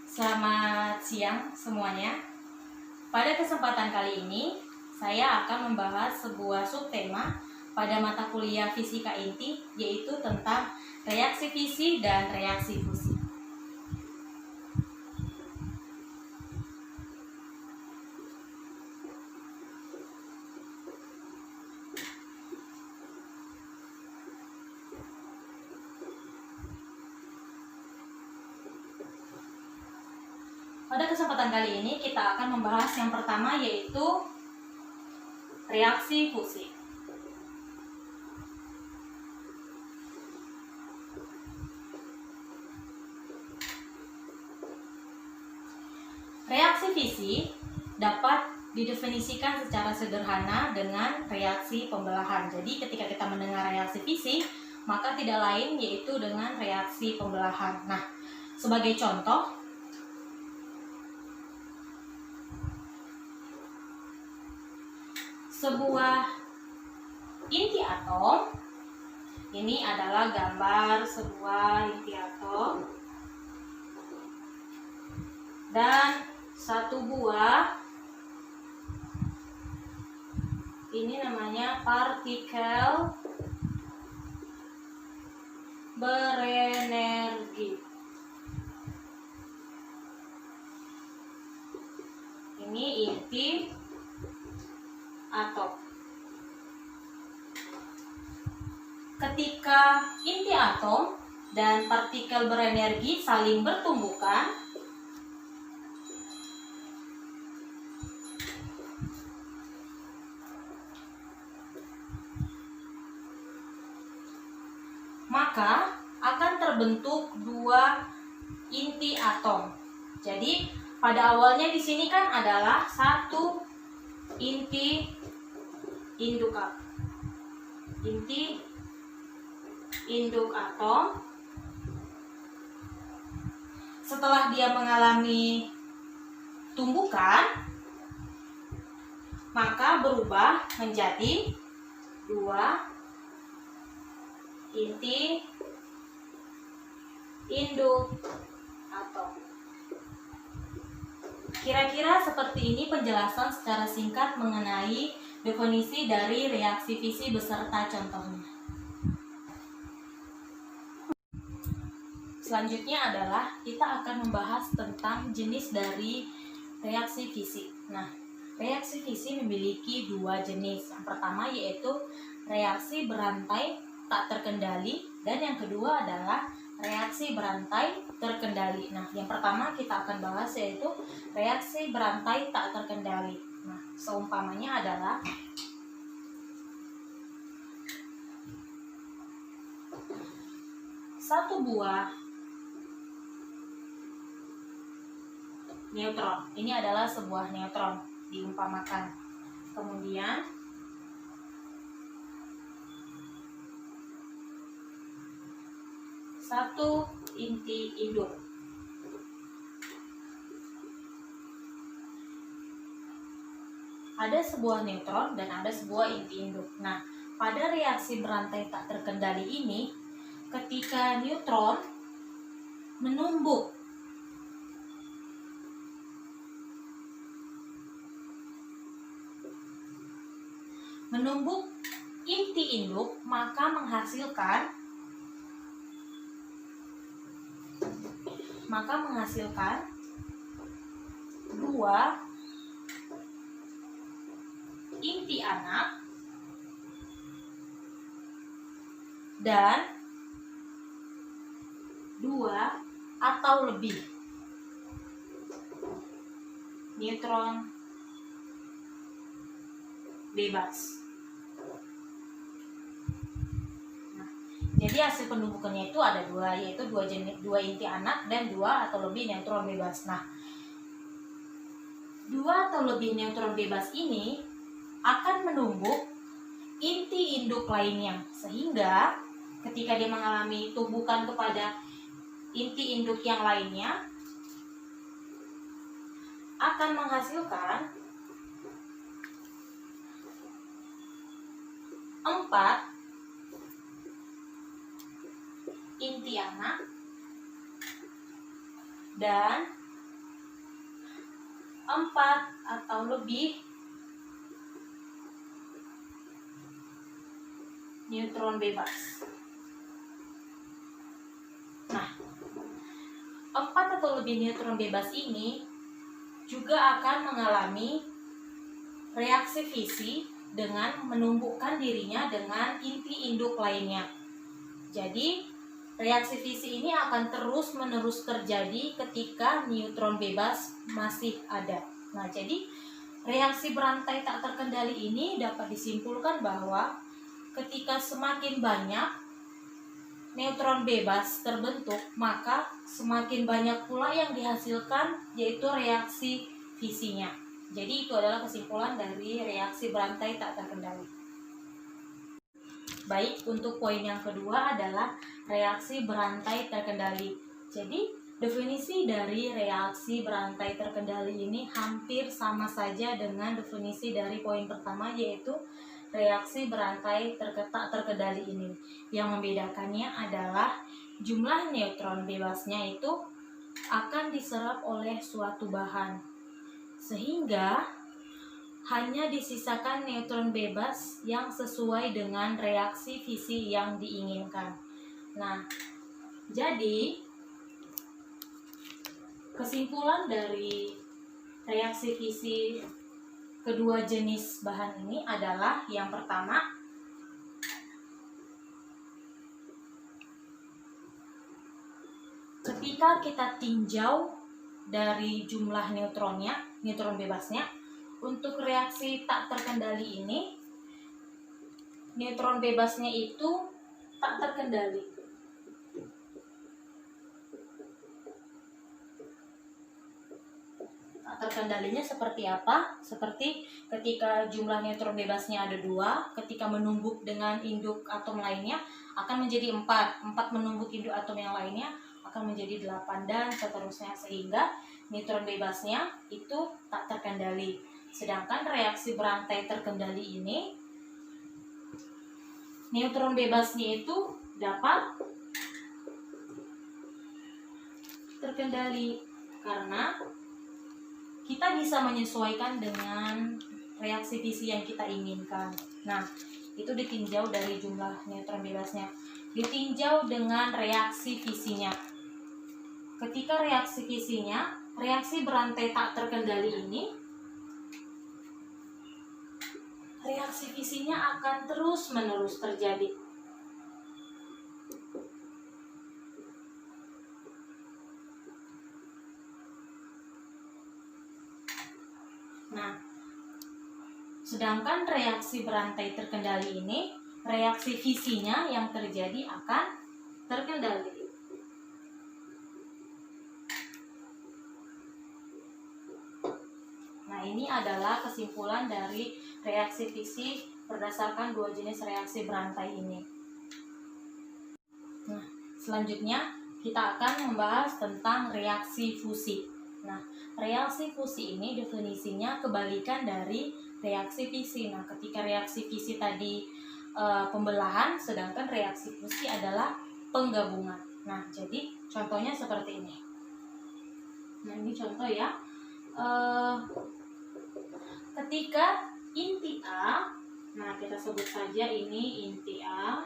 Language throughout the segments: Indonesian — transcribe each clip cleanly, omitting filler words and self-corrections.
Selamat siang semuanya. Pada kesempatan kali ini, saya akan membahas sebuah subtema pada mata kuliah Fisika Inti, yaitu tentang reaksi fisi dan reaksi fusi. Pada kesempatan kali ini kita akan membahas yang pertama, yaitu reaksi fusi. Reaksi fisi dapat didefinisikan secara sederhana dengan reaksi pembelahan. Jadi ketika kita mendengar reaksi fisi, maka tidak lain yaitu dengan reaksi pembelahan. Nah, sebagai contoh, sebuah inti atom, ini adalah gambar sebuah inti atom, dan satu buah, ini namanya partikel berenergi. Ini inti atom. Ketika inti atom dan partikel berenergi saling bertumbukan, maka akan terbentuk dua inti atom. Jadi pada awalnya di sini kan adalah satu inti induk atom. Setelah dia mengalami tumbukan, maka berubah menjadi dua inti induk atom. Kira-kira seperti ini penjelasan secara singkat mengenai definisi dari reaksi fisi beserta contohnya. Selanjutnya adalah kita akan membahas tentang jenis dari reaksi fisi. Nah, reaksi fisi memiliki dua jenis. Yang pertama yaitu reaksi berantai tak terkendali, dan yang kedua adalah reaksi berantai terkendali. Nah, yang pertama kita akan bahas yaitu reaksi berantai tak terkendali. Nah, seumpamanya adalah satu buah neutron. Ini adalah sebuah neutron diumpamakan. Kemudian satu inti induk. Ada sebuah neutron dan ada sebuah inti induk. Nah, pada reaksi berantai tak terkendali ini, ketika neutron menumbuk inti induk, maka menghasilkan dua inti anak dan dua atau lebih neutron bebas. Nah, jadi hasil penumbukannya itu ada dua, yaitu dua inti anak dan dua atau lebih neutron bebas. Nah, dua atau lebih neutron bebas ini akan menumbuk inti induk lainnya, sehingga ketika dia mengalami tumbukan kepada inti induk yang lainnya akan menghasilkan 4 inti anak dan 4 atau lebih neutron bebas. Nah, 4 atau lebih neutron bebas ini juga akan mengalami reaksi fisi dengan menumbuhkan dirinya dengan inti induk lainnya. Jadi, reaksi fisi ini akan terus-menerus terjadi ketika neutron bebas masih ada. Nah, jadi reaksi berantai tak terkendali ini dapat disimpulkan bahwa ketika semakin banyak neutron bebas terbentuk, maka semakin banyak pula yang dihasilkan, yaitu reaksi fisinya. Jadi itu adalah kesimpulan dari reaksi berantai tak terkendali. Baik, untuk poin yang kedua adalah reaksi berantai terkendali. Jadi definisi dari reaksi berantai terkendali ini hampir sama saja dengan definisi dari poin pertama, yaitu reaksi berantai tak terkendali ini. Yang membedakannya adalah jumlah neutron bebasnya itu akan diserap oleh suatu bahan, sehingga hanya disisakan neutron bebas yang sesuai dengan reaksi fisi yang diinginkan. Nah, jadi kesimpulan dari reaksi fisi kedua jenis bahan ini adalah yang pertama, ketika kita tinjau dari jumlah neutronnya, neutron bebasnya, untuk reaksi tak terkendali ini, neutron bebasnya itu tak terkendali. Terkendalinya seperti apa? Seperti ketika jumlah neutron bebasnya ada 2, ketika menumbuk dengan induk atom lainnya akan menjadi 4 menumbuk induk atom yang lainnya akan menjadi 8, dan seterusnya, sehingga neutron bebasnya itu tak terkendali. Sedangkan reaksi berantai terkendali ini, neutron bebasnya itu dapat terkendali karena kita bisa menyesuaikan dengan reaksi fisi yang kita inginkan. Nah, itu ditinjau dari jumlah neutron bebasnya. Ditinjau dengan reaksi fisinya. Ketika reaksi fisinya, reaksi berantai tak terkendali ini, reaksi fisinya akan terus-menerus terjadi. Nah, sedangkan reaksi berantai terkendali ini, reaksi fisinya yang terjadi akan terkendali. Nah, ini adalah kesimpulan dari reaksi fisi berdasarkan dua jenis reaksi berantai ini. Nah, selanjutnya kita akan membahas tentang reaksi fusi. Nah, reaksi fusi ini definisinya kebalikan dari reaksi fisi. Nah, ketika reaksi fisi tadi pembelahan, sedangkan reaksi fusi adalah penggabungan. Nah, jadi contohnya seperti ini. Nah, ini contoh ya. Ketika inti A, nah kita sebut saja ini inti A.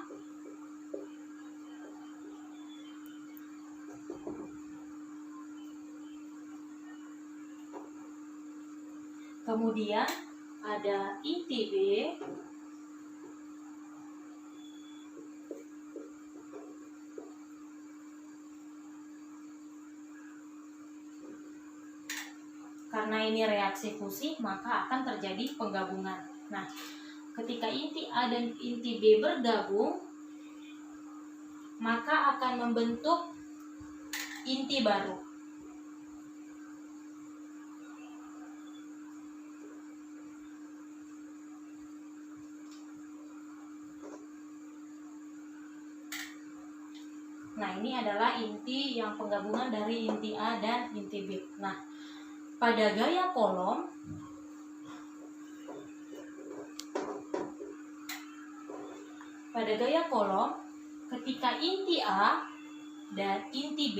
Kemudian ada inti B, karena ini reaksi fusi maka akan terjadi penggabungan. Nah, ketika inti A dan inti B bergabung, maka akan membentuk inti baru. Nah, ini adalah inti yang penggabungan dari inti A dan inti B. Nah, pada gaya kolom, ketika inti A dan inti B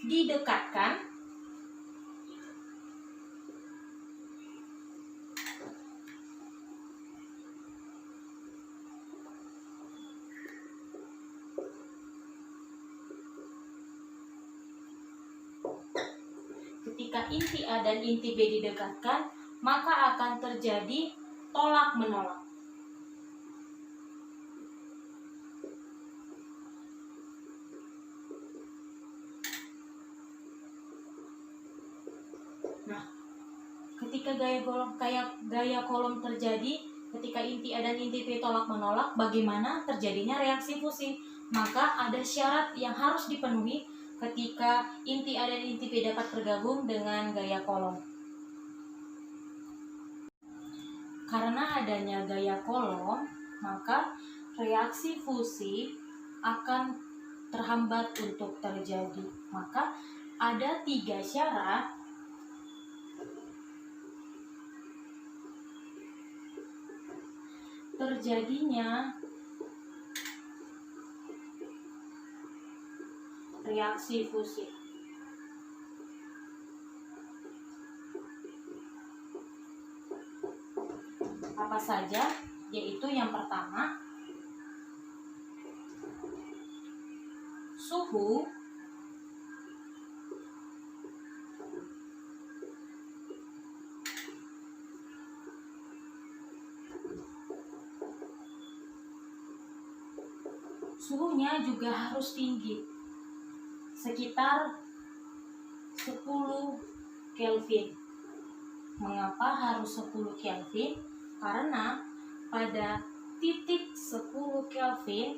didekatkan, ketika inti A dan inti B didekatkan, maka akan terjadi tolak menolak. Nah, ketika gaya kolom terjadi, ketika inti A dan inti B tolak menolak, bagaimana terjadinya reaksi fusi? Maka ada syarat yang harus dipenuhi ketika inti A dan inti B dapat bergabung dengan gaya kolom. Karena adanya gaya kolom, maka reaksi fusi akan terhambat untuk terjadi. Maka ada 3 syarat terjadinya reaksi fusi. Apa saja? Yaitu yang pertama, suhu, suhunya juga harus tinggi, sekitar 10 Kelvin. Mengapa harus 10 Kelvin? Karena pada titik 10 Kelvin,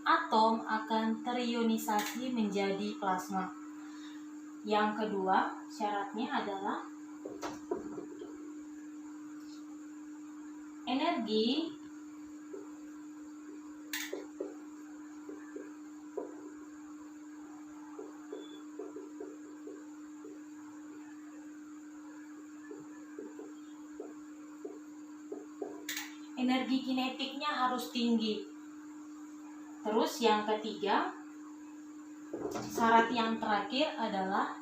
atom akan terionisasi menjadi plasma. Yang kedua, syaratnya adalah energi kinetiknya harus tinggi. Terus yang ketiga, syarat yang terakhir adalah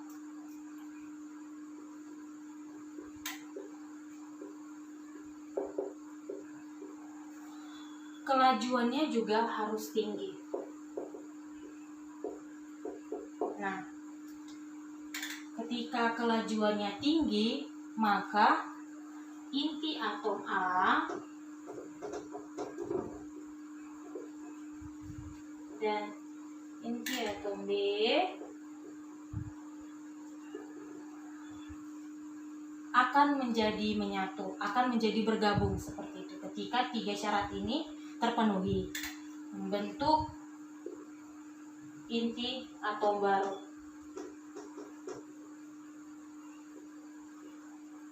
kelajuannya juga harus tinggi. Nah, ketika kelajuannya tinggi, maka inti atom A dan inti atom B akan menjadi menyatu, akan menjadi bergabung seperti itu. Ketika 3 syarat ini terpenuhi, membentuk inti atom baru,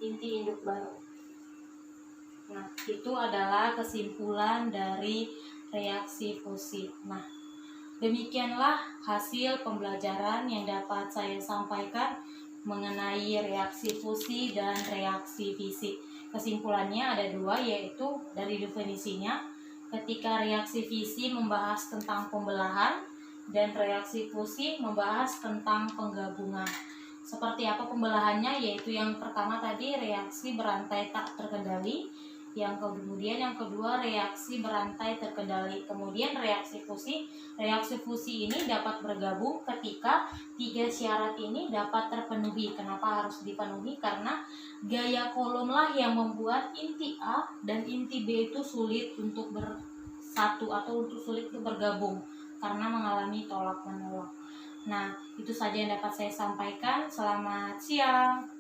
inti induk baru. Nah, itu adalah kesimpulan dari reaksi fusi. Nah, demikianlah hasil pembelajaran yang dapat saya sampaikan mengenai reaksi fusi dan reaksi fisik. Kesimpulannya ada 2, yaitu dari definisinya, ketika reaksi fisi membahas tentang pembelahan dan reaksi fusi membahas tentang penggabungan. Seperti apa pembelahannya? Yaitu yang pertama tadi, reaksi berantai tak terkendali. Yang kedua reaksi berantai terkendali. Kemudian reaksi fusi ini dapat bergabung ketika 3 syarat ini dapat terpenuhi. Kenapa harus dipenuhi? Karena gaya kolomlah yang membuat inti A dan inti B itu sulit untuk bersatu atau untuk sulit untuk bergabung karena mengalami tolak menolak. Nah, itu saja yang dapat saya sampaikan. Selamat siang.